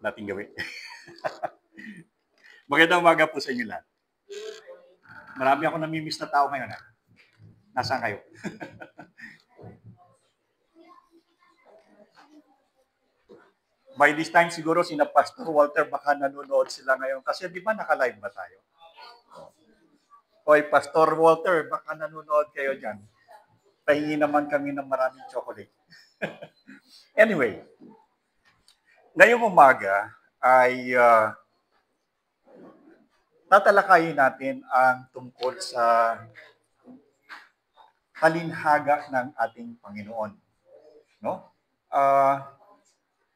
nating gawin. Magandang umaga po sa inyo lahat. Marami ako namimiss na tao ngayon. Nasaan kayo? By this time siguro sina Pastor Walter baka nanonood sila ngayon. Kasi di ba naka-live ba tayo? Hoy, Pastor Walter, baka nanonood kayo dyan. Pahingi naman kami ng maraming chocolate. Anyway, ngayong umaga ay tatalakayin natin ang tungkol sa talinhaga ng ating Panginoon. No?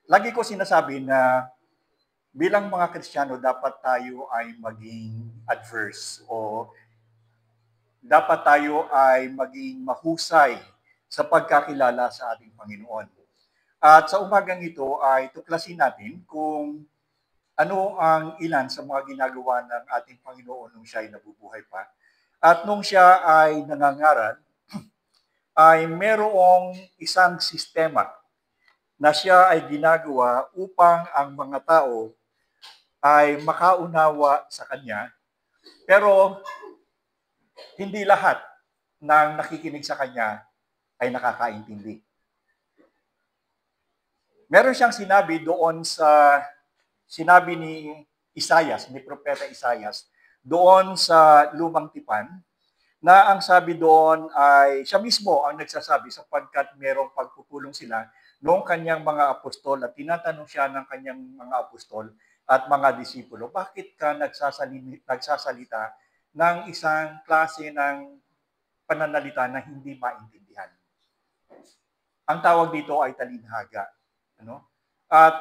Lagi ko sinasabi na bilang mga Kristiyano, dapat tayo ay maging adverse o dapat tayo ay maging mahusay sa pagkakilala sa ating Panginoon. At sa umagang ito ay tuklasin natin kung ano ang ilan sa mga ginagawa ng ating Panginoon nung siya ay nabubuhay pa. At nung siya ay nangangaral, ay merong isang sistema na siya ay ginagawa upang ang mga tao ay makaunawa sa kanya, pero hindi lahat ng nakikinig sa kanya ay nakakaintindi. Meron siyang sinabi doon sa sinabi ni Isaias, ni Propeta Isaias, doon sa Lumang Tipan, na ang sabi doon ay siya mismo ang nagsasabi sapagkat merong pagpupulong sila noong kanyang mga apostol at tinatanong siya ng kanyang mga apostol at mga disipulo, bakit ka nagsasalita ng isang klase ng pananalita na hindi maintindihan? Ang tawag dito ay talinhaga. Ano? At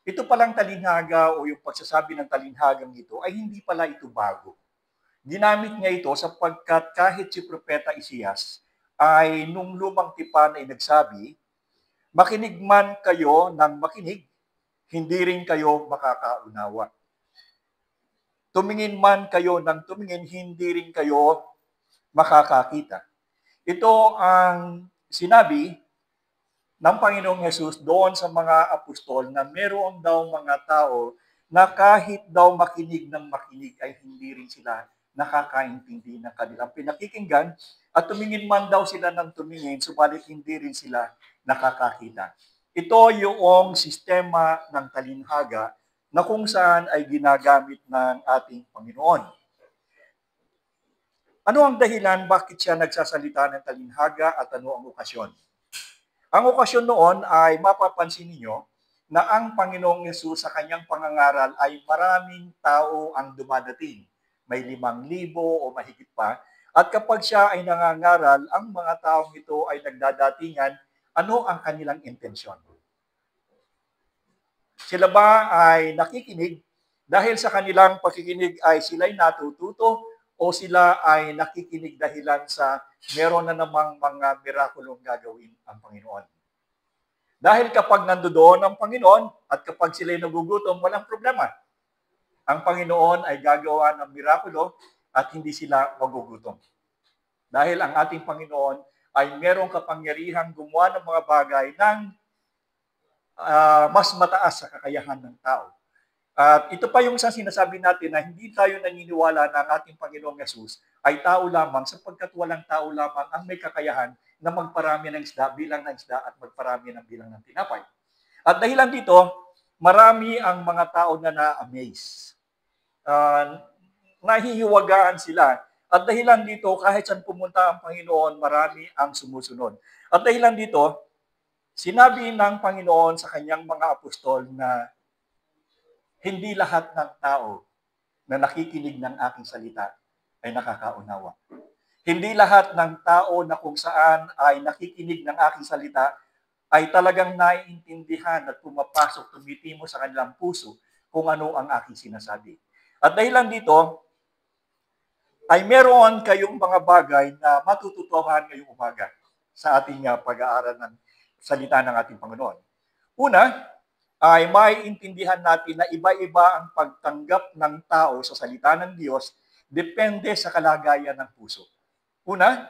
ito palang talinhaga o yung pagsasabi ng talinhagang ito ay hindi pala ito bago. Ginamit niya ito sapagkat kahit si Propeta Isaias ay nung Lumang Tipan ay nagsabi, makinig man kayo ng makinig, hindi rin kayo makakaunawa. Tumingin man kayo ng tumingin, hindi rin kayo makakakita. Ito ang sinabi ng Panginoong Hesus doon sa mga apostol na meron daw mga tao na kahit daw makinig ng makinig ay hindi rin sila nakakaintindi ng kanilang pinakikinggan at tumingin man daw sila ng tumingin, subalit hindi rin sila nakakakita. Ito yung sistema ng talinhaga na kung saan ay ginagamit ng ating Panginoon. Ano ang dahilan bakit siya nagsasalita ng talinhaga at ano ang okasyon? Ang okasyon noon ay mapapansin ninyo na ang Panginoong Yesus sa kanyang pangangaral ay maraming tao ang dumadating. May 5,000 o mahigit pa. At kapag siya ay nangangaral, ang mga taong ito ay nagdadatingan, ano ang kanilang intensyon? Sila ba ay nakikinig dahil sa kanilang pakikinig ay sila'y natututo o sila ay nakikinig dahilan sa meron na namang mga mirakulong gagawin ang Panginoon? Dahil kapag nandoon ang Panginoon at kapag sila'y nagugutom, walang problema. Ang Panginoon ay gagawa ng mirakulo at hindi sila magugutom. Dahil ang ating Panginoon ay merong kapangyarihang gumawa ng mga bagay ng mas mataas sa kakayahan ng tao. At ito pa yung sinasabi natin na hindi tayo naniniwala na ang ating Panginoong Yesus ay tao lamang sapagkat walang tao lamang ang may kakayahan na magparami ng isda, bilang ng isda at magparami ng bilang ng tinapay. At dahilan dito, marami ang mga tao na na-amaze. Nahihiwagaan sila. At dahilan dito, kahit saan pumunta ang Panginoon, marami ang sumusunod. At dahilan dito, sinabi ng Panginoon sa kanyang mga apostol na hindi lahat ng tao na nakikinig ng aking salita ay nakakaunawa. Hindi lahat ng tao na kung saan ay nakikinig ng aking salita ay talagang naiintindihan at pumapasok, tumitimo sa kanilang puso kung ano ang aking sinasabi. At dahilan dito, ay meron kayong mga bagay na matututuhan ngayong umaga sa ating pag-aaral ng salita ng ating Panginoon. Una, ay maiintindihan natin na iba-iba ang pagtanggap ng tao sa salita ng Diyos depende sa kalagayan ng puso. Una,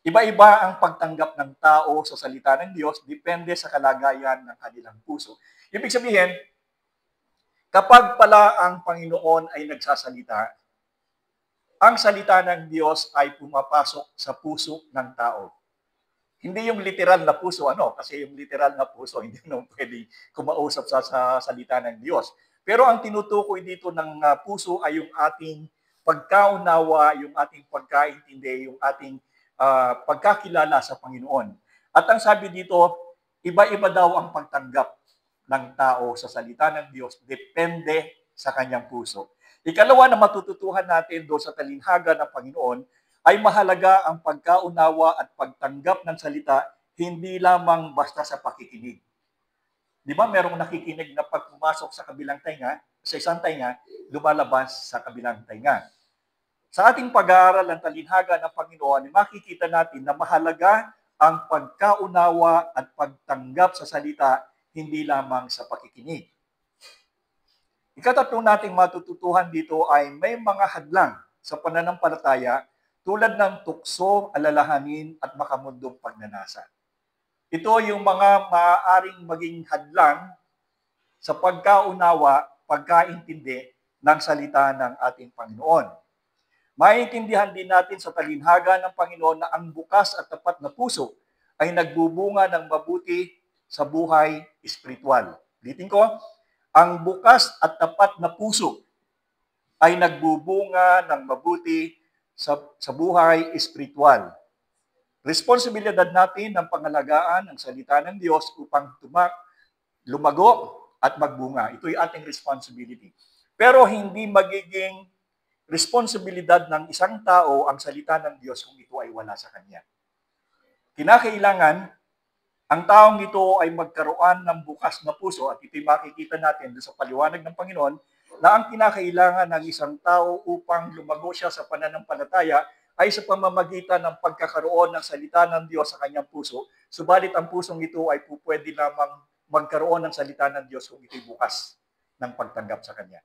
Iba-iba ang pagtanggap ng tao sa salita ng Diyos, depende sa kalagayan ng kanilang puso. Ibig sabihin, kapag pala ang Panginoon ay nagsasalita, ang salita ng Diyos ay pumapasok sa puso ng tao. Hindi yung literal na puso, kasi yung literal na puso, hindi naman pwede kumausap sa salita ng Diyos. Pero ang tinutukoy dito ng puso ay yung ating pagkaunawa, yung ating pagkaintindi, yung ating pagkakilala sa Panginoon. At ang sabi dito, iba-iba daw ang pagtanggap ng tao sa salita ng Diyos, depende sa kanyang puso. Ikalawa na matututuhan natin doon sa talinhaga ng Panginoon ay mahalaga ang pagkaunawa at pagtanggap ng salita, hindi lamang basta sa pakikinig. Di ba merong nakikinig na pag pumasok sa kabilang tainga, sa isang tainga, lumalabas sa kabilang tainga. Sa ating pag-aaral ng talinhaga ng Panginoon, makikita natin na mahalaga ang pagkaunawa at pagtanggap sa salita, hindi lamang sa pakikinig. Ikatatlo nating matututuhan dito ay may mga hadlang sa pananampalataya tulad ng tukso, alalahanin at makamundong pagnanasa. Ito yung mga maaaring maging hadlang sa pagkaunawa, pagkaintindi ng salita ng ating Panginoon. Maintindihan din natin sa talinhaga ng Panginoon na ang bukas at tapat na puso ay nagbubunga ng mabuti sa buhay espiritual. Ulitin ko, ang bukas at tapat na puso ay nagbubunga ng mabuti sa buhay espiritual. Responsibilidad natin ng pangalagaan ng salita ng Diyos upang lumago at magbunga. Ito ay ating responsibility. Pero hindi magiging responsibilidad ng isang tao ang salita ng Diyos kung ito ay wala sa kanya. Kinakailangan ang taong ito ay magkaroon ng bukas na puso at ito'y makikita natin sa paliwanag ng Panginoon na ang kinakailangan ng isang tao upang lumago siya sa pananampalataya ay sa pamamagitan ng pagkakaroon ng salita ng Diyos sa kanyang puso. Subalit ang pusong ito ay pwede lamang magkaroon ng salita ng Diyos kung ito'y bukas ng pagtanggap sa kanya.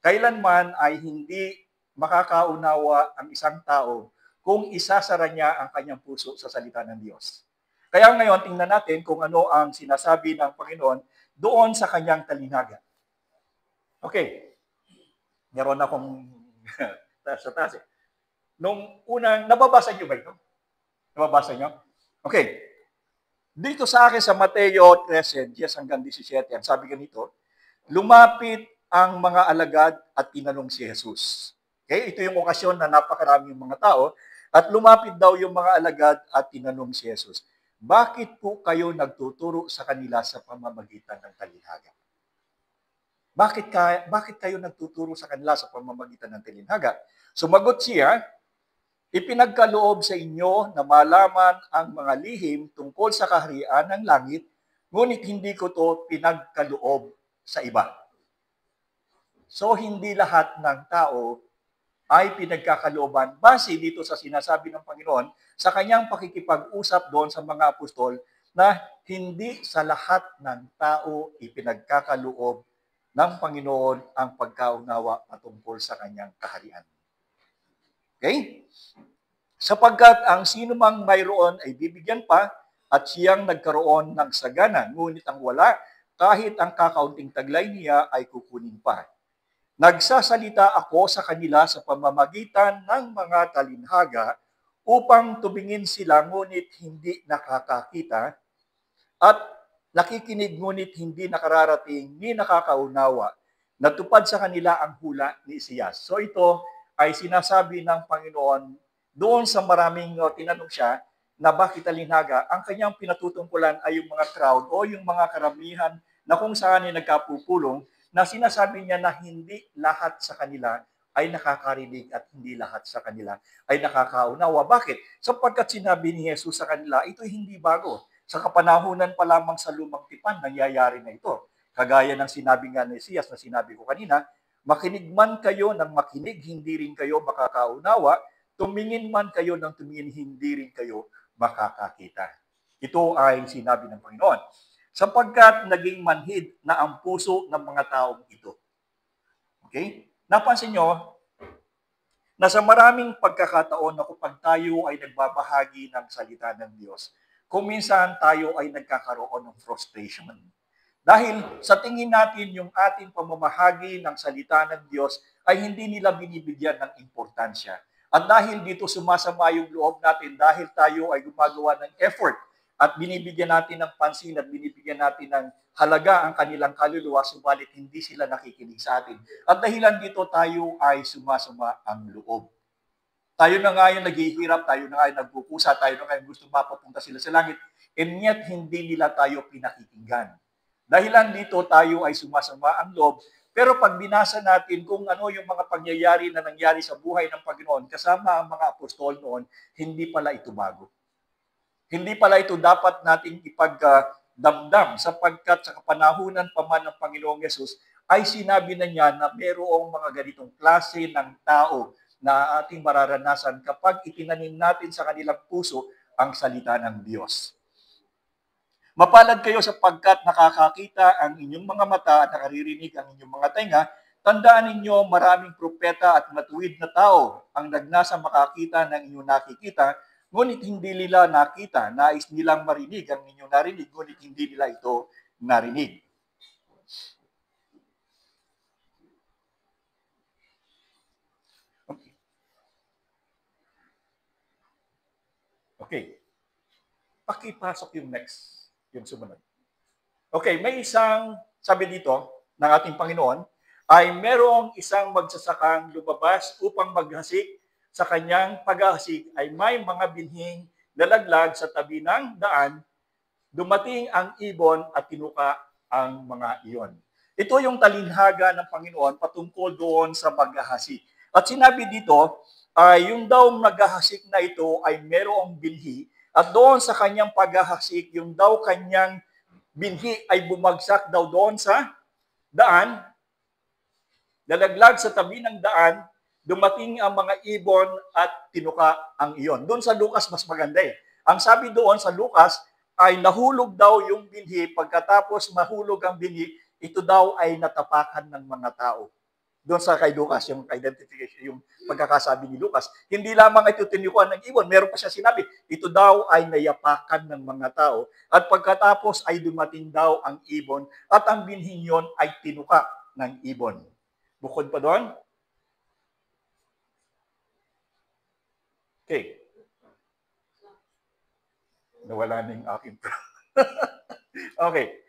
Kailanman ay hindi makakaunawa ang isang tao kung isasara niya ang kanyang puso sa salita ng Diyos. Kaya ngayon, tingnan natin kung ano ang sinasabi ng Panginoon doon sa kanyang talinhaga. Okay. Meron akong sa taas. Nung unang, nababasa niyo ba ito? Nababasa niyo? Okay. Dito sa akin sa Mateo 13, 10 hanggang 17, ang sabi ganito, lumapit ang mga alagad at tinanong si Jesus. Okay? Ito yung okasyon na napakaraming mga tao at lumapit daw yung mga alagad at tinanong si Jesus. Bakit po kayo nagtuturo sa kanila sa pamamagitan ng talinhaga? Bakit kayo nagtuturo sa kanila sa pamamagitan ng talinhaga? Sumagot siya, ipinagkaloob sa inyo na malaman ang mga lihim tungkol sa kaharian ng langit, ngunit hindi ko to pinagkaloob sa iba. So, hindi lahat ng tao ay pinagkakalooban base dito sa sinasabi ng Panginoon sa kanyang pakikipag-usap doon sa mga apostol na hindi sa lahat ng tao ipinagkakaloob ng Panginoon ang pagkaunawa patungkol sa kanyang kaharian. Okay? Sapagkat ang sino mang mayroon ay bibigyan pa at siyang nagkaroon ng sagana, ngunit ang wala, kahit ang kakaunting taglay niya ay kukunin pa. Nagsasalita ako sa kanila sa pamamagitan ng mga talinhaga upang tumingin sila ngunit hindi nakakakita at nakikinig ngunit hindi nakararating ni nakakaunawa. Natupad sa kanila ang hula ni Isaias. So ito ay sinasabi ng Panginoon doon sa maraming tinanong siya na bakit talinhaga, ang kanyang pinatutungkulan ay yung mga crowd o yung mga karamihan na kung saan ay nagkapupulong na sinasabi niya na hindi lahat sa kanila ay nakakarinig at hindi lahat sa kanila ay nakakaunawa. Bakit? Sapagkat sinabi ni Jesus sa kanila, ito'y hindi bago. Sa kapanahunan pa lamang sa lumang tipan, nangyayari na ito. Kagaya ng sinabi nga ni Isaias na sinabi ko kanina, makinig man kayo ng makinig, hindi rin kayo makakaunawa. Tumingin man kayo ng tumingin, hindi rin kayo makakakita. Ito ay sinabi ng Panginoon. Sapagkat naging manhid na ang puso ng mga taong ito. Okay? Napansin nyo, na sa maraming pagkakataon na kapag tayo ay nagbabahagi ng salita ng Diyos, kung minsan tayo ay nagkakaroon ng frustration. Dahil sa tingin natin yung ating pamamahagi ng salita ng Diyos ay hindi nila binibigyan ng importansya. At dahil dito sumasama yung loob natin, dahil tayo ay gumagawa ng effort at binibigyan natin ng pansin at binibigyan natin ng halaga ang kanilang kaluluwa, subalit hindi sila nakikinig sa atin. At dahilan dito tayo ay sumasama ang loob. Tayo na nga yung naghihirap, tayo na nga yung nagpupusa, tayo na nga yung gusto mapapunta sila sa langit, and yet hindi nila tayo pinakikinggan. Dahilan dito tayo ay sumasama ang loob, pero pag binasa natin kung ano yung mga pangyayari na nangyari sa buhay ng Panginoon kasama ang mga apostol noon, hindi pala ito bago. Hindi pala ito dapat nating ipagdamdam sapagkat sa kapanahunan pa man ng Panginoong Yesus ay sinabi na niya na mayroong mga ganitong klase ng tao na ating mararanasan kapag itinanim natin sa kanilang puso ang salita ng Diyos. Mapalad kayo sapagkat nakakakita ang inyong mga mata at nakaririnig ang inyong mga tenga. Tandaan ninyo maraming propeta at matuwid na tao ang nagnasa makakita ng inyong nakikita, ngunit hindi nila nakita, nais nilang marinig ang inyong narinig, ngunit hindi nila ito narinig. Okay. Pakipasok yung next, yung sumunod. Okay, may isang, sabi dito, ng ating Panginoon, ay merong isang magsasakang lumabas upang maghasik. Sa kanyang paghahasik ay may mga binhing nalaglag sa tabi ng daan. Dumating ang ibon at tinuka ang mga iyon. Ito yung talinhaga ng Panginoon patungkol doon sa paghahasik. At sinabi dito, yung daw naghahasik na ito ay merong binhi. At doon sa kanyang paghahasik, yung daw kanyang binhi ay bumagsak daw doon sa daan, nalaglag sa tabi ng daan, dumating ang mga ibon at tinuka ang iyon. Doon sa Lucas, mas maganda eh. Ang sabi doon sa Lucas ay nahulog daw yung binhi, pagkatapos mahulog ang binhi, ito daw ay natapakan ng mga tao. Doon sa kay Lucas, yung identification, yung pagkakasabi ni Lucas, hindi lamang ito tinukuan ng ibon, meron pa siya sinabi, ito daw ay nayapakan ng mga tao, at pagkatapos ay dumating daw ang ibon, at ang binhing yon ay tinuka ng ibon. Bukod pa doon, okay. Nawala na yung aking okay.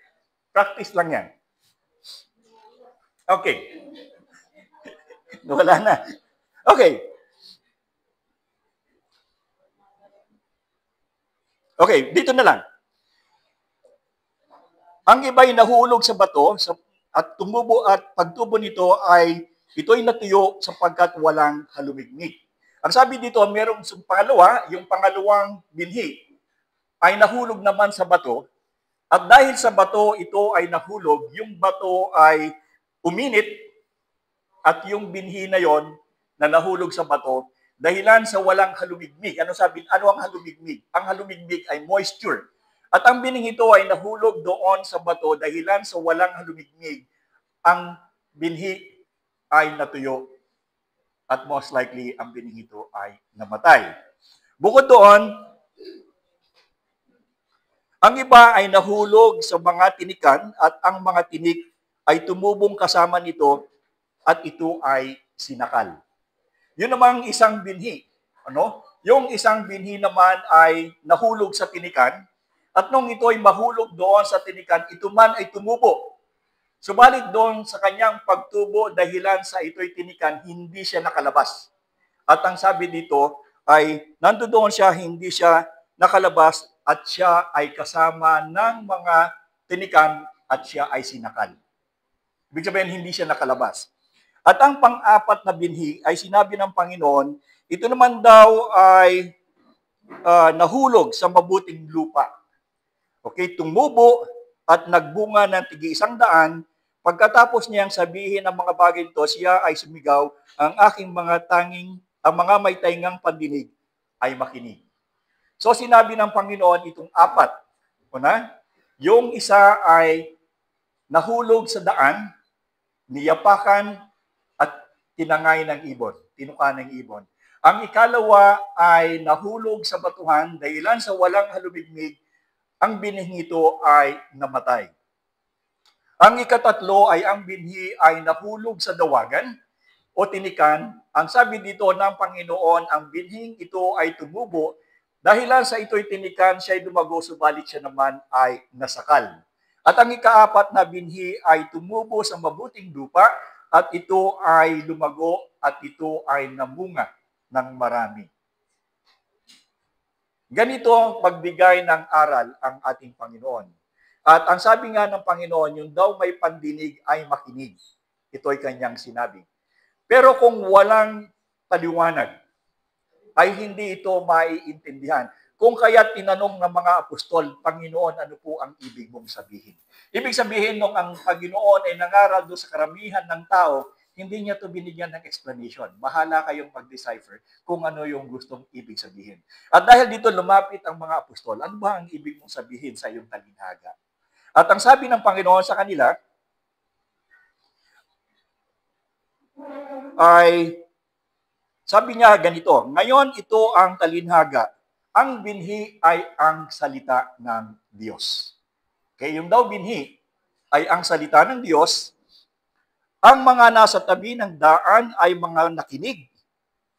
Practice lang yan. Okay. Nawala na. Okay. Okay, dito na lang. Ang iba ay nahulog sa bato at tumubo at pagtubo nito ay ito'y natuyo sapagkat walang halumigmig. Ang sabi dito, merong pangalawa, yung pangalawang binhi ay nahulog naman sa bato. At dahil sa bato ito ay nahulog, yung bato ay uminit at yung binhi na yon na nahulog sa bato, dahilan sa walang halumigmig. Ano ang halumigmig? Ang halumigmig ay moisture. At ang bining ito ay nahulog doon sa bato dahilan sa walang halumigmig. Ang binhi ay natuyo at most likely ang bining ito ay namatay. Bukod doon, ang iba ay nahulog sa mga tinikan at ang mga tinik ay tumubong kasama nito at ito ay sinakal. Yun namang isang binhi. Ano? Yung isang binhi naman ay nahulog sa tinikan at nung ito ay mahulog doon sa tinikan, ito man ay tumubo. Subalit doon sa kanyang pagtubo dahilan sa ito'y tinikan, hindi siya nakalabas. At ang sabi dito ay nandoon siya, hindi siya nakalabas at siya ay kasama ng mga tinikan at siya ay sinakal. Ibig sabihin, hindi siya nakalabas. At ang pang-apat na binhi ay sinabi ng Panginoon, ito naman daw ay nahulog sa mabuting lupa. Okay, tumubo at nagbunga ng tig-100. Pagkatapos niyang sabihin ang mga bagay ito, siya ay sumigaw, ang mga may taingang pandinig ay makinig. So sinabi ng Panginoon itong apat. Una, yung isa ay nahulog sa daan, niyapakan at tinangay ng ibon. tinuka ng ibon. Ang ikalawa ay nahulog sa batuhan dahilan sa walang halumigmig, ang binhing ito ay namatay. Ang ikatatlo ay ang binhi ay nahulog sa dawagan o tinikan. Ang sabi dito ng Panginoon, ang binhing ito ay tumubo. Dahilan sa ito'y tinikan, siya ay dumago, subalit siya naman ay nasakal. At ang ikaapat na binhi ay tumubo sa mabuting lupa at ito ay lumago at ito ay namunga ng marami. Ganito ang pagbigay ng aral ang ating Panginoon. At ang sabi nga ng Panginoon, yung daw may pandinig ay makinig. Ito ay kanyang sinabi. Pero kung walang paliwanag, ay hindi ito maiintindihan. Kung kaya tinanong ng mga apostol, Panginoon, ano po ang ibig mong sabihin? Ibig sabihin, nung ang Panginoon ay nangaral doon sa karamihan ng tao, hindi niya ito binigyan ng explanation. Bahala kayong mag-decipher kung ano yung gustong ibig sabihin. At dahil dito lumapit ang mga apostol, ano ba ang ibig mong sabihin sa iyong talinhaga? At ang sabi ng Panginoon sa kanila ay, sabi niya ganito, ngayon ito ang talinhaga, ang binhi ay ang salita ng Diyos. Okay, yung daw binhi ay ang salita ng Diyos. Ang mga nasa tabi ng daan ay mga nakinig.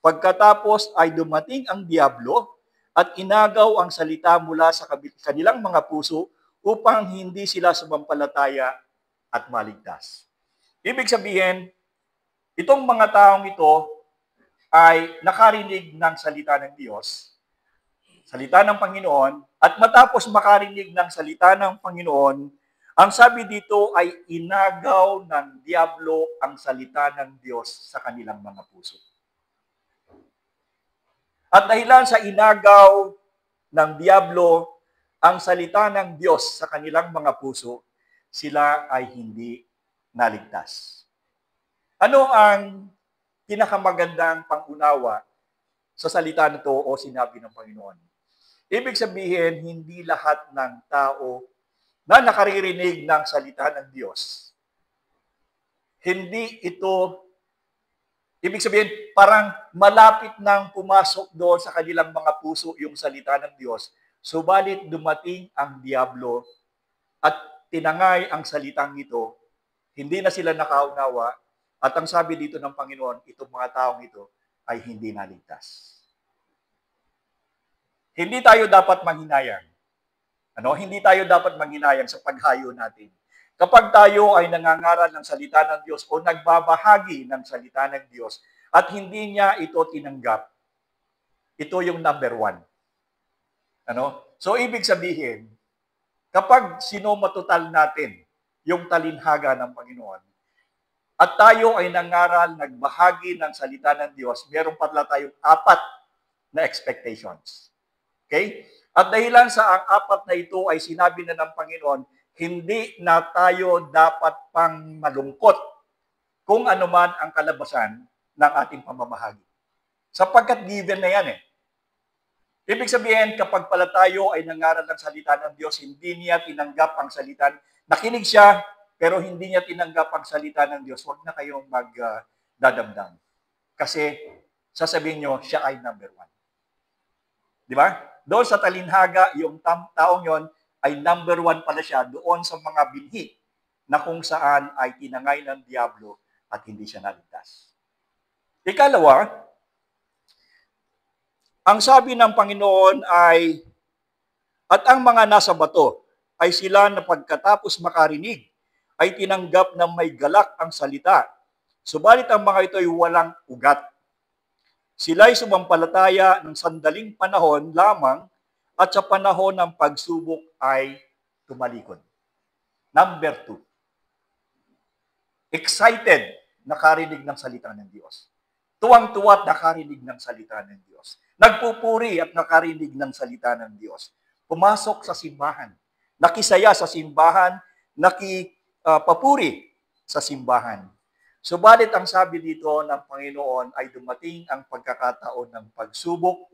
Pagkatapos ay dumating ang diablo at inagaw ang salita mula sa kanilang mga puso upang hindi sila sumampalataya at maligtas. Ibig sabihin, itong mga taong ito ay nakarinig ng salita ng Diyos, salita ng Panginoon, at matapos makarinig ng salita ng Panginoon, ang sabi dito ay inagaw ng diablo ang salita ng Diyos sa kanilang mga puso. At dahilan sa inagaw ng diablo ang salita ng Diyos sa kanilang mga puso, sila ay hindi naligtas. Ano ang pinakamagandang pangunawa sa salita nito o sinabi ng Panginoon? Ibig sabihin, hindi lahat ng tao na nakaririnig ng salita ng Diyos, hindi ito, ibig sabihin, parang malapit nang pumasok doon sa kanilang mga puso yung salita ng Diyos, subalit dumating ang diablo at tinangay ang salitang ito, hindi na sila nakaunawa, at ang sabi dito ng Panginoon, itong mga taong ito ay hindi naligtas. Hindi tayo dapat manghinayang. Hindi tayo dapat manghinayang sa paghayo natin. Kapag tayo ay nangangaral ng salita ng Diyos o nagbabahagi ng salita ng Diyos at hindi niya ito tinanggap, ito yung number one. So, ibig sabihin, kapag sinomatotal natin yung talinhaga ng Panginoon at tayo ay nangaral, nagbahagi ng salita ng Diyos, meron pala tayong 4 na expectations. Okay? At dahilan sa ang 4 na ito ay sinabi na ng Panginoon, hindi na tayo dapat pang malungkot kung ano man ang kalabasan ng ating pamamahagi. Sapagkat given na yan . Ibig sabihin, kapag pala tayo ay nangaral ng salita ng Diyos, hindi niya tinanggap ang salita. Nakinig siya, pero hindi niya tinanggap ang salita ng Diyos. Huwag na kayong magdadamdam. Kasi sasabihin nyo, siya ay number 1. Di ba? Doon sa talinhaga, yung taong yon ay number 1 pala siya doon sa mga binhi na kung saan ay tinangay ng diablo at hindi siya naligtas. Ikalawa, ang sabi ng Panginoon ay, at ang mga nasa bato ay sila na pagkatapos makarinig ay tinanggap ng may galak ang salita. Subalit ang mga ito ay walang ugat. Sila'y sumampalataya ng sandaling panahon lamang at sa panahon ng pagsubok ay tumalikod. Number 2. Excited, nakarinig ng salita ng Diyos. Tuwang-tuwa at nakarinig ng salita ng Diyos. Nagpupuri at nakarinig ng salita ng Diyos. Pumasok sa simbahan. Nakisaya sa simbahan, nakipapuri sa simbahan. Subalit ang sabi dito ng Panginoon ay dumating ang pagkakataon ng pagsubok.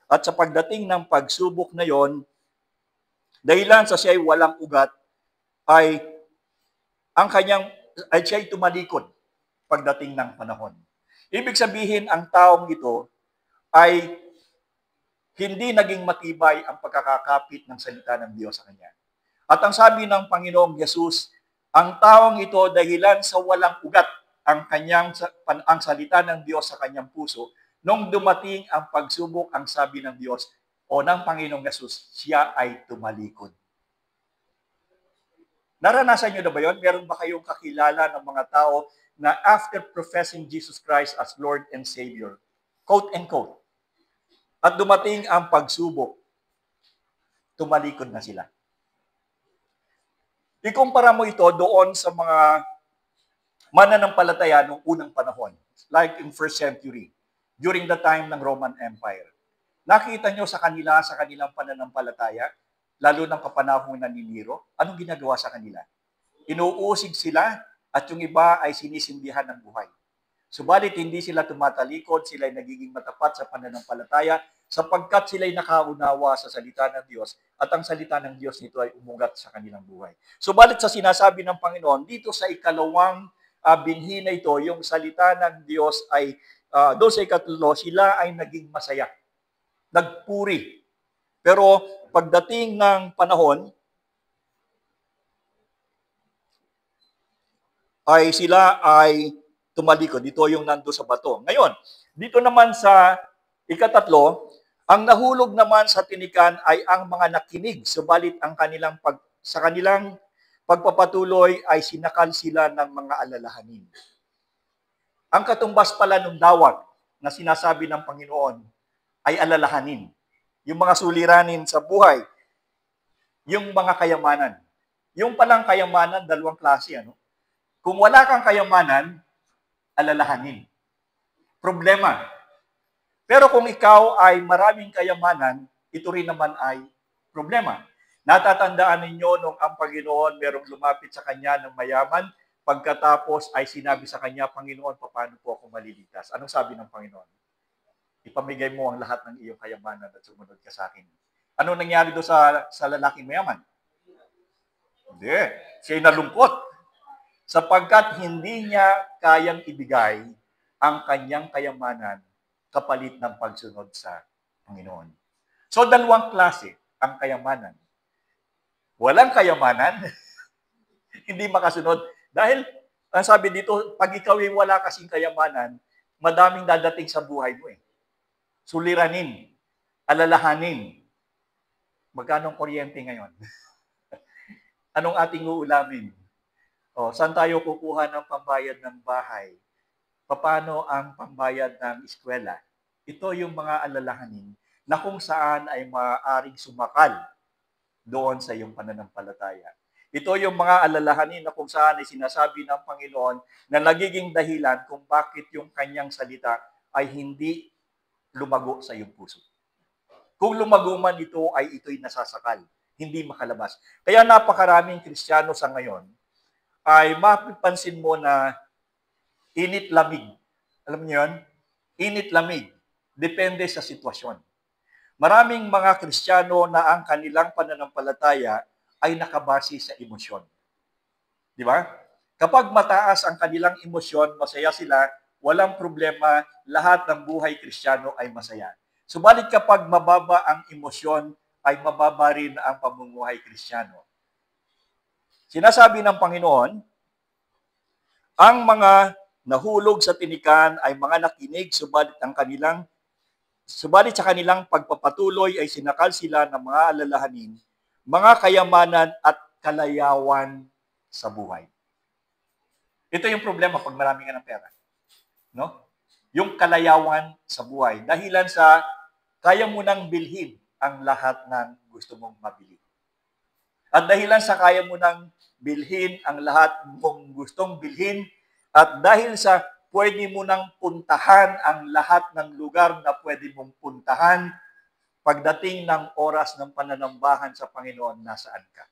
At sa pagdating ng pagsubok na yon, dahilan sa siya ay walang ugat, ay ang kanyang ay siya ay tumalikod pagdating ng panahon. Ibig sabihin, ang taong ito ay hindi naging matibay ang pagkakakapit ng salita ng Diyos sa kanya. At ang sabi ng Panginoong Yesus, ang taong ito dahilan sa walang ugat ang salita ng Diyos sa kanyang puso, nung dumating ang pagsubok, ang sabi ng Diyos o ng Panginoong Yesus, siya ay tumalikod. Naranasan niyo na ba yun? Meron ba kayong kakilala ng mga tao na after professing Jesus Christ as Lord and Savior, quote and quote, at dumating ang pagsubok, tumalikod na sila? Ikumpara mo ito doon sa mga mananampalataya noong unang panahon, like in first century, during the time ng Roman Empire. Nakita nyo sa kanilang pananampalataya, lalo ng kapanahonan ni Nero, anong ginagawa sa kanila? Inuusig sila at yung iba ay sinisindihan ng buhay. Subalit hindi sila tumatalikod, sila ay nagiging matapat sa pananampalataya sapagkat sila ay nakaunawa sa salita ng Diyos at ang salita ng Diyos nito ay umugat sa kanilang buhay. Subalit sa sinasabi ng Panginoon, dito sa ikalawang binhi na ito, yung salita ng Diyos ay, doon sa ikatlo, sila ay naging masaya. Nagpuri. Pero pagdating ng panahon, ay sila ay tumalikod. Dito yung nando sa bato. Ngayon, dito naman sa ikatatlo, ang nahulog naman sa tinikan ay ang mga nakinig, subalit sa kanilang pagpapatuloy ay sinakal sila ng mga alalahanin. Ang katumbas pala ng dawag na sinasabi ng Panginoon ay alalahanin. Yung mga suliranin sa buhay, yung mga kayamanan. Yung palang kayamanan, dalawang klase. Kung wala kang kayamanan, alalahanin. Problema. Pero kung ikaw ay maraming kayamanan, ito rin naman ay problema. Natatandaan ninyo nung ang Panginoon merong lumapit sa kanya ng mayaman, pagkatapos ay sinabi sa kanya, Panginoon, paano po ako maliligtas? Anong sabi ng Panginoon? Ipamigay mo ang lahat ng iyong kayamanan at sumunod ka sa akin. Anong nangyari doon sa lalaking mayaman? Hindi. Siya'y nalungkot sapagkat hindi niya kayang ibigay ang kanyang kayamanan kapalit ng pagsunod sa Panginoon. So, dalawang klase ang kayamanan. Walang kayamanan, hindi makasunod. Dahil, ang sabi dito, pag ikaw ay wala kasing kayamanan, madaming dadating sa buhay mo. Suliranin, alalahanin. Magkano ang kuryente ngayon? Anong ating uulamin? Saan tayo kukuha ng pambayad ng bahay? Paano ang pambayad ng eskwela? Ito yung mga alalahanin na kung saan ay maaaring sumakal doon sa iyong pananampalataya. Ito yung mga alalahanin na kung saan ay sinasabi ng Panginoon na nagiging dahilan kung bakit yung kanyang salita ay hindi lumago sa iyong puso. Kung lumago man ito, ay ito'y nasasakal, hindi makalabas. Kaya napakaraming Kristiyano sa ngayon ay mapipansin mo na init-lamig. Alam niyo yun? Init-lamig. Depende sa sitwasyon. Maraming mga Kristiyano na ang kanilang pananampalataya ay nakabase sa emosyon. Di ba? Kapag mataas ang kanilang emosyon, masaya sila, walang problema, lahat ng buhay Kristiyano ay masaya. Subalit kapag mababa ang emosyon, ay mababa rin ang pamumuhay Kristiyano. Sinasabi ng Panginoon, ang mga nahulog sa tinikan ay mga nakinig, subalit sa kanilang pagpapatuloy ay sinakal sila ng mga alalahanin, mga kayamanan at kalayawan sa buhay. Ito yung problema pag marami ka ng pera. No? Yung kalayawan sa buhay. Dahilan sa kaya mo nang bilhin ang lahat ng gusto mong mabili. At dahilan sa kaya mo nang bilhin ang lahat mong gustong bilhin, at dahil sa pwede mo nang puntahan ang lahat ng lugar na pwede mong puntahan, pagdating ng oras ng pananambahan sa Panginoon, nasaan ka?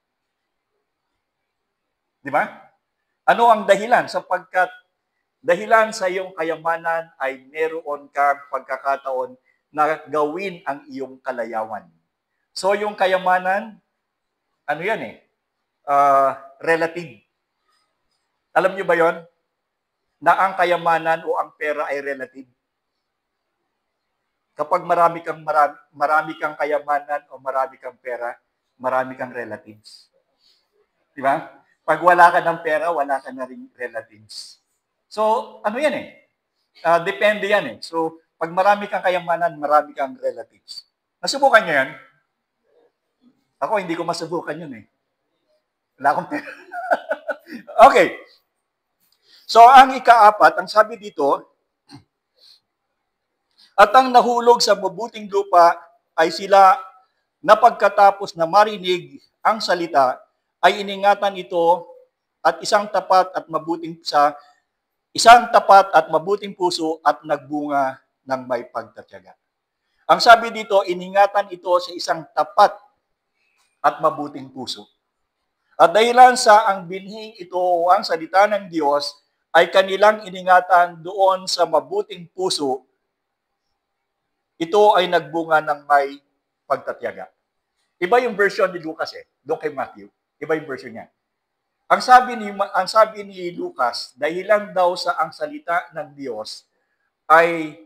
Di ba? Ano ang dahilan? Sapagkat dahilan sa iyong kayamanan ay meron kang pagkakataon na gawin ang iyong kalayawan. So yung kayamanan, ano yan relative. Alam niyo ba yon? na ang kayamanan o ang pera ay relative? Kapag marami kang kayamanan o marami kang pera, marami kang relatives. Di ba? Pag wala ka ng pera, wala ka na ring relatives. So, ano yan eh? Depende yan eh. So, pag marami kang kayamanan, marami kang relatives. Nasubukan nyo yan? Ako, hindi ko masubukan yun eh. Wala akong pera. Okay. So, ang ikaapat, ang sabi dito, at ang nahulog sa mabuting lupa ay sila na pagkatapos na marinig ang salita, ay iningatan ito at isang tapat at mabuting puso at nagbunga ng may pagtatyaga. Ang sabi dito, iningatan ito sa isang tapat at mabuting puso. At dahilan sa ang binhing ito o ang salita ng Diyos ay kanilang iningatan doon sa mabuting puso, ito ay nagbunga ng may pagtatyaga. Iba yung version ni Lucas eh, doon kay Matthew. Iba yung version niya. Ang sabi ni Lucas, dahilan daw sa ang salita ng Diyos ay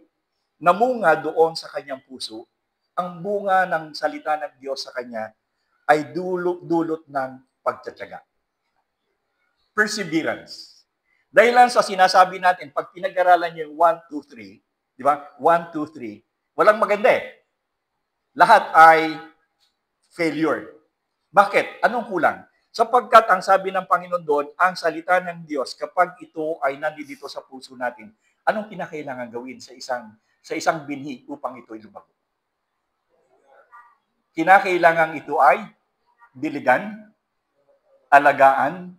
namunga doon sa kanyang puso. Ang bunga ng salita ng Diyos sa kanya ay dulot ng pagtatyaga. Perseverance. Dahilan sa sinasabi natin, pag pinag-aralan niyo yung 1, 2, 3, di ba? 1, 2, 3, walang maganda eh. Lahat ay failure. Bakit? Anong kulang? Sapagkat ang sabi ng Panginoon doon, ang salita ng Diyos, kapag ito ay nandito sa puso natin, anong kinakailangan gawin sa isang binhi upang ito'y lumago? Kinakailangan ito ay diligan, alagaan,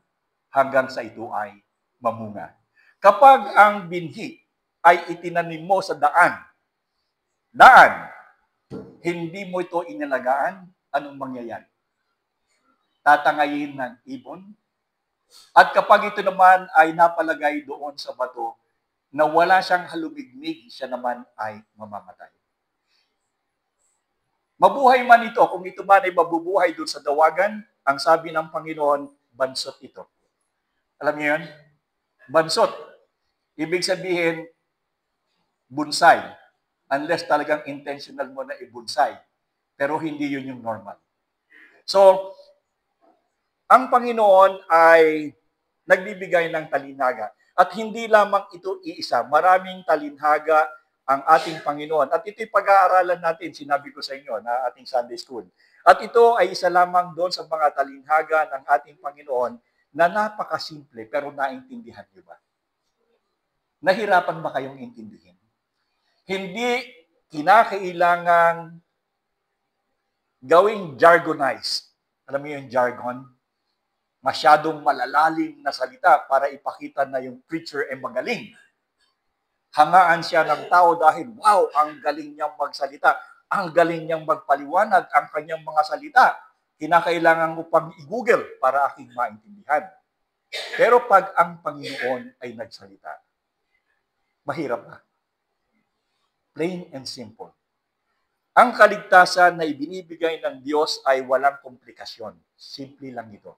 hanggang sa ito ay mamunga. Kapag ang binhi ay itinanim mo sa daan, hindi mo ito inalagaan, anong mangyayari? Tatangayin ng ibon. At kapag ito naman ay napalagay doon sa bato, na wala siyang halumigmig, siya naman ay mamamatay. Mabuhay man ito, kung ito man ay mabubuhay doon sa dawagan, ang sabi ng Panginoon, bansot ito. Alam niyo yun? Bansot. Ibig sabihin, bonsai. Unless talagang intentional mo na i-bonsai. Pero hindi yun yung normal. So, ang Panginoon ay nagbibigay ng talinhaga. At hindi lamang ito iisa. Maraming talinhaga ang ating Panginoon. At ito'y pag-aaralan natin, sinabi ko sa inyo, na ating Sunday School. At ito ay isa lamang doon sa mga talinhaga ng ating Panginoon na napakasimple, pero naintindihan niyo ba? Nahirapan ba kayong intindihin? Hindi kinakailangang gawing jargonized. Alam mo yung jargon? Masyadong malalalim na salita para ipakita na yung preacher ay magaling. Hangaan siya ng tao dahil, wow, ang galing niyang magsalita. Ang galing niyang magpaliwanag ang kanyang mga salita. Kinakailangan mo pang i-google para aking maintindihan. Pero pag ang Panginoon ay nagsalita, mahirap na. Plain and simple. Ang kaligtasan na ibinibigay ng Diyos ay walang komplikasyon. Simple lang ito.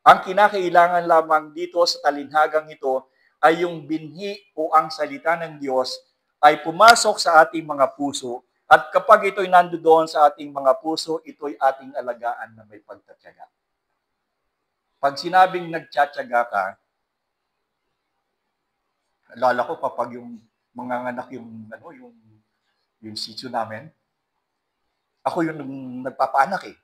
Ang kinakailangan lamang dito sa talinhagang ito ay yung binhi o ang salita ng Diyos ay pumasok sa ating mga puso at kapag ito'y nandoon sa ating mga puso, ito'y ating alagaan na may pagtatyaga. Pag sinabing nagtsatsaga ka, alala ko kapag yung mga anak yung sitio namin, ako yung nagpapaanak eh.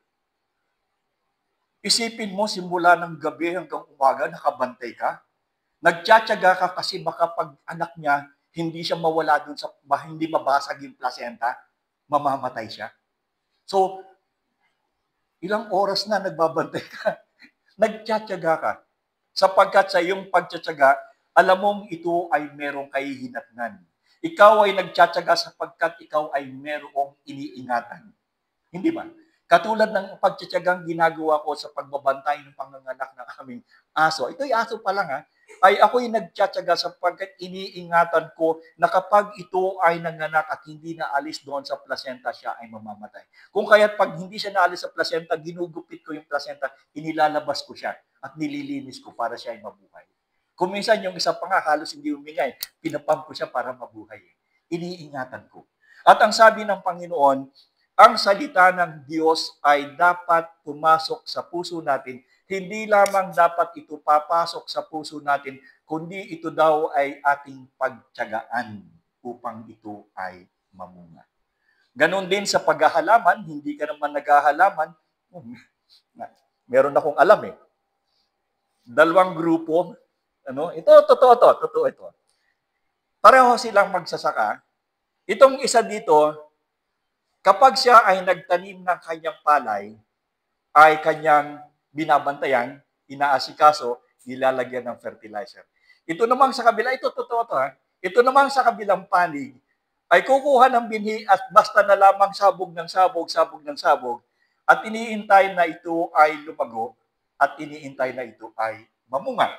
Isipin mo, simula ng gabi hanggang umaga, nakabantay ka. Nagtsatsaga ka kasi baka pag anak niya, hindi siya mawala dun sa, hindi mabasag yung placenta, mamamatay siya. So, ilang oras na nagbabantay ka. Nagtsatsaga ka. Sapagkat sa iyong pagtsatsaga, alam mong ito ay merong kahihinatnan. Ikaw ay nagtsatsaga sapagkat ikaw ay merong iniingatan. Hindi ba? Katulad ng pagtsatsagang ginagawa ko sa pagbabantay ng panganganak ng aming aso. Ito'y aso pa lang ay ako'y nagtsatsaga sapagkat iniingatan ko na kapag ito ay nanganak at hindi naalis doon sa placenta, siya ay mamamatay. Kung kaya't pag hindi siya naalis sa placenta, ginugupit ko yung placenta, inilalabas ko siya at nililinis ko para siya ay mabuhay. Kung minsan yung isa pa nga halos hindi umingay, pinapump ko siya para mabuhay. Iniingatan ko. At ang sabi ng Panginoon, ang salita ng Diyos ay dapat pumasok sa puso natin. Hindi lamang dapat ito papasok sa puso natin, kundi ito daw ay ating pagtiyagaan upang ito ay mamunga. Ganon din sa paghahalaman, hindi ka naman naghahalaman. Meron akong alam eh. Dalawang grupo, totoo ito. Pareho silang magsasaka. Itong isa dito, kapag siya ay nagtanim ng kanyang palay, ay kanyang binabantayan, inaasikaso, nilalagyan ng fertilizer. Ito namang sa kabila, ito totoo to ha. Ito namang sa kabilang panig, ay kukuha ng binhi at basta na lamang sabog ng sabog, at iniintay na ito ay lumago, at iniintay na ito ay mamunga.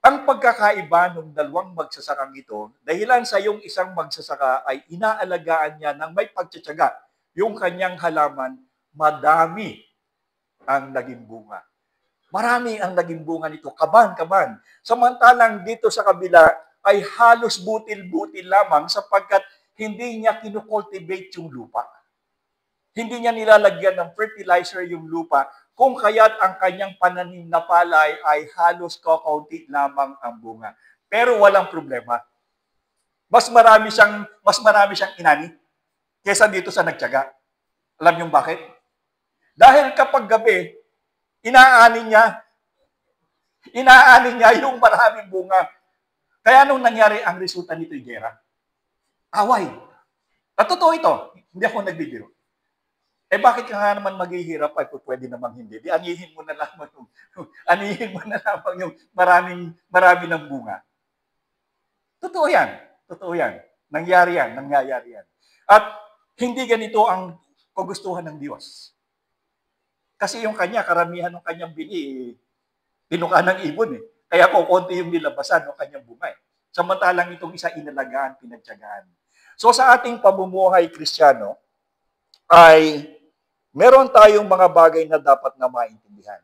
Ang pagkakaiba ng dalawang magsasakang ito, dahilan sa yung isang magsasaka ay inaalagaan niya ng may pagtsatsaga. Yung kanyang halaman, madami ang naging bunga. Marami ang naging bunga nito, kaban. Samantalang dito sa kabila ay halos butil-butil lamang sapagkat hindi niya kinukultivate yung lupa. Hindi niya nilalagyan ng fertilizer yung lupa, kung kaya't ang kanyang pananim na palay ay halos kakaunti lamang ang bunga. Pero walang problema. Mas marami siyang inani kesa dito sa nagtiyaga. Alam niyo bakit? Dahil kapag gabi, inaanin niya yung maraming bunga. Kaya nung nangyari ang resulta nito, gera, away. At totoo ito, hindi ako nagbibiro. Bakit ka nga naman maghihirap ay pwede namang hindi? Di anihin mo na lamang yung marami ng bunga. Totoo yan. Nangyayari yan. At hindi ganito ang kagustuhan ng Diyos. Kasi yung karamihan ng kanyang bini, pinuka ng ibon eh. Kaya kukunti yung nilabasan ng kanyang bunga eh. Samantalang itong isa inalagaan, pinagtiyagaan. So sa ating pamumuhay Kristiyano, ay meron tayong mga bagay na dapat na maintindihan.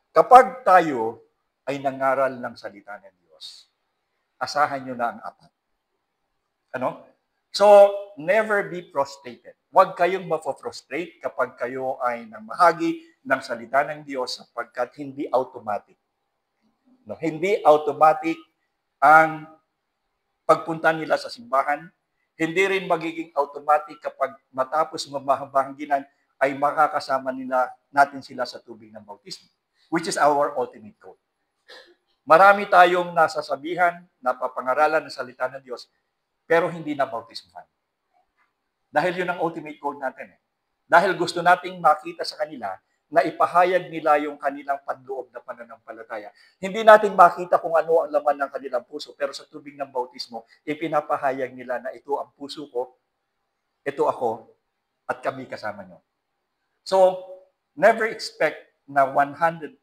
Kapag tayo ay nangaral ng salita ng Diyos, asahan nyo na ang apat. So, never be frustrated. Huwag kayong mapofrustrate kapag kayo ay namahagi ng salita ng Diyos sapagkat hindi automatic. Hindi automatic ang pagpunta nila sa simbahan. Hindi rin magiging automatic kapag matapos mamahabahanginan ay makakasama natin sila sa tubig ng bautismo, which is our ultimate goal. Marami tayong nasasabihan, napapangaralan ng salita ng Diyos, pero hindi na bautismuhan. Dahil yun ang ultimate goal natin. Dahil gusto nating makita sa kanila na ipahayag nila yung kanilang panloob na pananampalataya. Hindi natin makita kung ano ang laman ng kanilang puso, pero sa tubig ng bautismo, ipinapahayag nila na ito ang puso ko, ito ako, at kami kasama nyo. So, never expect na 100%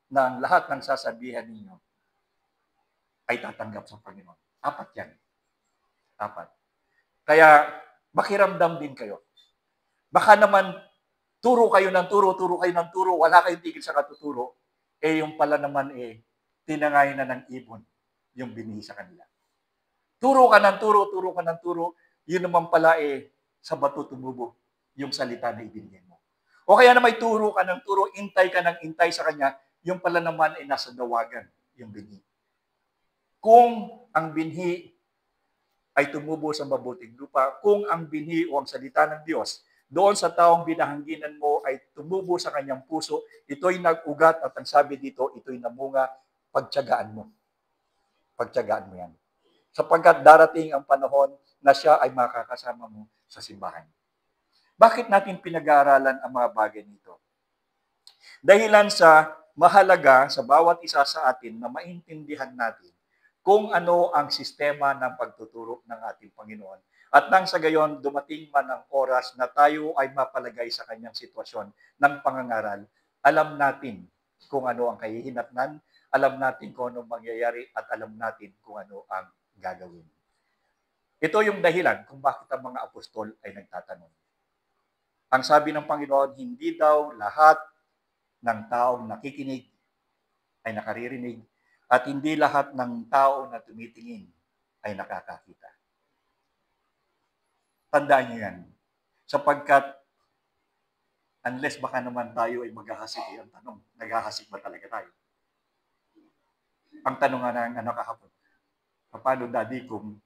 na ang lahat ng sasabihan ninyo ay tatanggap sa Panginoon. Apat yan. Kaya, makiramdam din kayo. Baka naman, turo kayo ng turo, wala kayong tigil sa katuturo, yung pala naman tinangay na ng ibon yung binhi sa kanila. Turo ka ng turo, yun naman pala sa bato tumubo yung salita na ibinigay mo. O kaya na may turo ka ng turo, intay ka ng intay sa kanya, yung pala naman nasa dawagan yung binhi. Kung ang binhi ay tumubo sa mabuting lupa, kung ang binhi o ang salita ng Diyos doon sa taong binahangginan mo ay tumubo sa kanyang puso, ito'y nag-ugat at ang sabi dito, ito'y namunga, pagtiyagaan mo. Pagtiyagaan mo yan. Sapagkat darating ang panahon na siya ay makakasama mo sa simbahan. Bakit natin pinag-aaralan ang mga bagay nito? Dahilan sa mahalaga sa bawat isa sa atin na maintindihan natin kung ano ang sistema ng pagtuturo ng ating Panginoon. At nang sa gayon, dumating man ang oras na tayo ay mapalagay sa kanyang sitwasyon ng pangangaral, alam natin kung ano ang kahihinatnan, alam natin kung ano mangyayari, at alam natin kung ano ang gagawin. Ito yung dahilan kung bakit ang mga apostol ay nagtatanong. Ang sabi ng Panginoon, hindi daw lahat ng taong nakikinig ay nakaririnig, At hindi lahat ng tao na tumitingin ay nakakakita. Tandaan niyo yan. Sapagkat unless baka naman tayo ay maghahasik, ang tanong, naghahasik ba talaga tayo? Ang tanong nga ng ano kahapon, paano daddy kung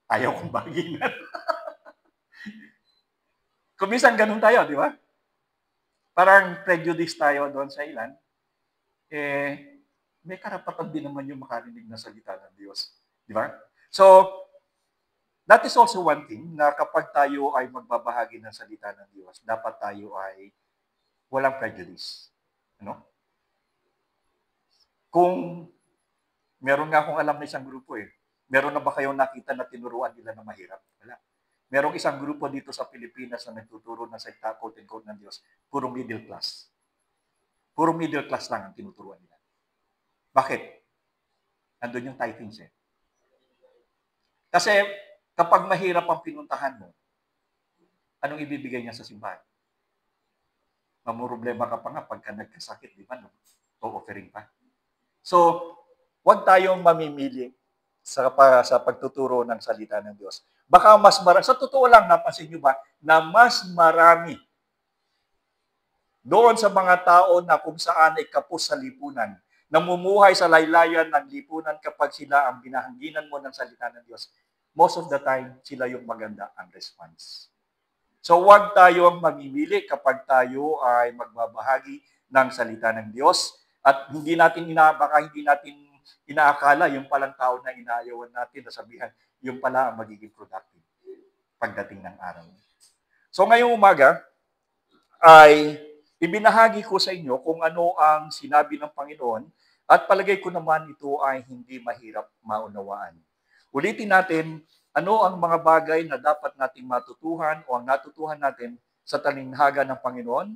ayaw kong bagingan? Kung minsan ganun tayo, di ba? Parang prejudice tayo doon sa ilan, may karapatan din naman yung makarinig na salita ng Diyos. Di ba? So, that is also one thing na kapag tayo ay magbabahagi ng salita ng Diyos, dapat tayo ay walang prejudice. Ano? Kung meron nga akong alam na isang grupo meron na ba kayong nakita na tinuruan nila na mahirap? Wala. Merong isang grupo dito sa Pilipinas na nagtuturo ng salita, quote-unquote, ng Diyos, puro middle class. Puro middle class lang ang tinuturuan nila. Bakit? Andun yung tithings Kasi kapag mahirap ang pinuntahan mo, anong ibibigay niya sa simbahan? Mamumroblema ka pa nga pagka nagkasakit, di ba? No? O offering pa. So, huwag tayong mamimili sa pagtuturo ng salita ng Diyos. Baka mas marami, sa totoo lang, napansin nyo ba, na mas marami doon sa mga tao na kung saan ay kapos sa lipunan, namumuhay sa laylayan ng lipunan kapag sila ang binahangginan mo ng salita ng Diyos, most of the time, sila yung maganda ang response. So huwag tayong mamimili kapag tayo ay magbabahagi ng salita ng Diyos at baka hindi natin inaakala yung palang tao na inaayawan natin na sabihan, yung pala ang magiging productive pagdating ng araw. So ngayong umaga ay ibinahagi ko sa inyo kung ano ang sinabi ng Panginoon at palagay ko naman ito ay hindi mahirap maunawaan. Ulitin natin, ano ang mga bagay na dapat nating matutuhan o ang natutuhan natin sa talinhaga ng Panginoon?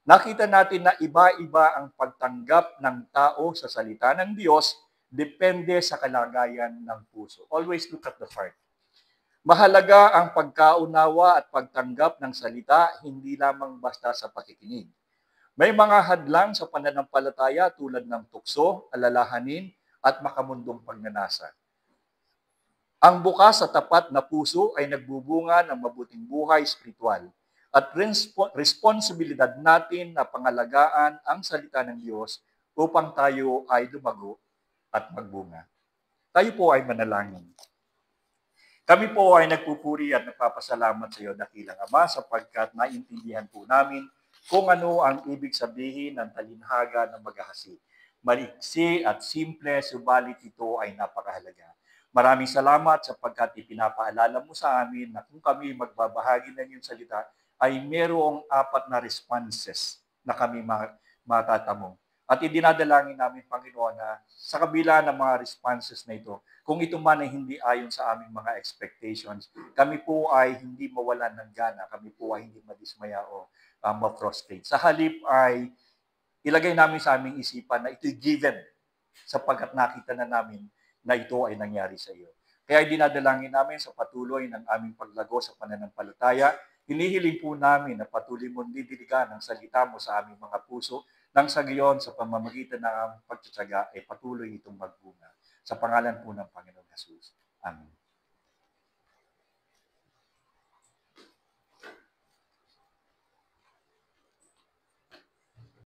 Nakita natin na iba-iba ang pagtanggap ng tao sa salita ng Diyos depende sa kalagayan ng puso. Always look at the heart. Mahalaga ang pagkaunawa at pagtanggap ng salita, hindi lamang basta sa pakikinig. May mga hadlang sa pananampalataya tulad ng tukso, alalahanin, at makamundong pagnanasa. Ang bukas sa tapat na puso ay nagbubunga ng mabuting buhay spiritual at responsibilidad natin na pangalagaan ang salita ng Diyos upang tayo ay lumago at magbunga. Tayo po ay manalangin. Kami po ay nagpupuri at nagpapasalamat sa iyo, dakilang Ama, sapagkat naintindihan po namin kung ano ang ibig sabihin ng talinhaga ng maghahasi. Maliksi at simple, subalit ito ay napakahalaga. Maraming salamat sapagkat ipinapaalala mo sa amin na kung kami magbabahagi ng iyong salita, ay merong 4 na responses na kami matatamong. At idinadalangin namin, Panginoon, na sa kabila ng mga responses na ito, kung ito man ay hindi ayon sa aming mga expectations, kami po ay hindi mawalan ng gana, kami po ay hindi madismaya o ma-frustrate. Sa halip ay ilagay namin sa aming isipan na ito'y given sapagkat nakita na namin na ito ay nangyari sa iyo. Kaya dinadalangin namin sa patuloy ng aming paglago sa pananampalataya, hinihiling po namin na patuloy mong didiligan ang salita mo sa aming mga puso nang sa gayon sa pamamagitan ng pagtsatsaga ay patuloy itong magbunga. Sa pangalan po ng Panginoon Jesus. Amen.